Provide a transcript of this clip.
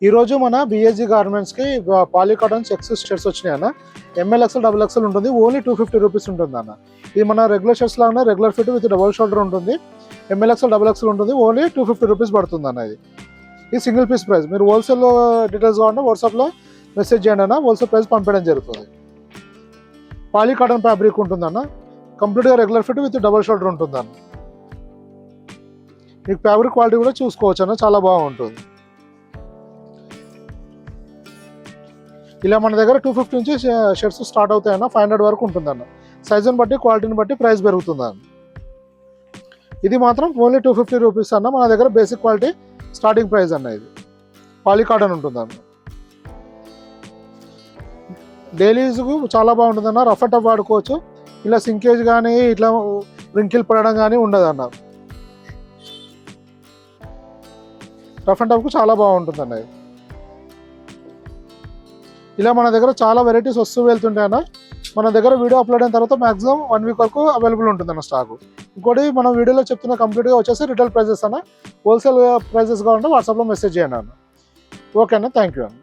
ఈరోజు మన బిఎస్జీ గార్మెంట్స్కి పాలికాటన్ checks shirts వచ్చినాయి అన్న. ఎంఎల్ ఎక్స్ఎల్ డబుల్ ఎక్స్ఎల్ ఉంటుంది, ఓన్లీ 250 రూపీస్ ఉంటుంది అన్న. ఇది మన రెగ్యులర్ షర్ట్స్ లాగానే regular fit with double shoulder ఉంటుంది. ఎంఎల్ ఎక్స్ఎల్ డబుల్ ఎక్స్ఎల్ ఉంటుంది, ఓన్లీ 250 రూపీస్ పడుతుంది అన్న. ఇది సింగిల్ పీస్ ప్రైస్. మీరు హోల్సేల్ డీటెయిల్స్ కావాలంటే వాట్సాప్లో మెసేజ్ చేయండి అన్న, హోల్సేల్ ప్రైస్ పంపించడం జరుగుతుంది. పాలికాటన్ ఫ్యాబ్రిక్ ఉంటుందన్న, కంప్లీట్గా regular fit with double shoulder ఉంటుంది అన్న. మీకు ఫ్యాబ్రిక్ క్వాలిటీ కూడా చూసుకోవచ్చు అన్న, చాలా బాగుంటుంది. ఇలా మన దగ్గర 250 నుంచి షర్ట్స్ స్టార్ట్ అవుతాయన్న, 500 వరకు ఉంటుందన్న. సైజుని బట్టి క్వాలిటీని బట్టి ప్రైస్ పెరుగుతుందన్న. ఇది మాత్రం ఓన్లీ 250 రూపీస్ అన్న, మన దగ్గర బేసిక్ క్వాలిటీ స్టార్టింగ్ ప్రైస్ అన్న. ఇది పాలికాటన్ ఉంటుందన్న, డైలీ యూజ్కు చాలా బాగుంటుందన్న. రఫ్ అండ్ టఫ్ వాడుకోవచ్చు. ఇలా సింకేజ్ కానీ ఇట్లా రింకిల్ పడడం కానీ ఉండదన్న. రఫ్ అండ్ టఫ్కు చాలా బాగుంటుందన్న. ఇలా మన దగ్గర చాలా వెరైటీస్ వస్తూ వెళ్తుంటాయన్న. మన దగ్గర వీడియో అప్లోడ్ అయిన తర్వాత మ్యాక్సిమం 1 వీక్ వరకు అవైలబుల్ ఉంటుందన్న స్టాక్. ఇంకోటి మనం వీడియోలో చెప్తున్న కంప్లీట్గా వచ్చేసి రిటైల్ ప్రైజెస్ అన్న. హోల్సేల్ ప్రైజెస్ కావాలంటే వాట్సాప్లో మెసేజ్ చేయండి అన్న. ఓకే అన్న, థ్యాంక్ యూ అన్న.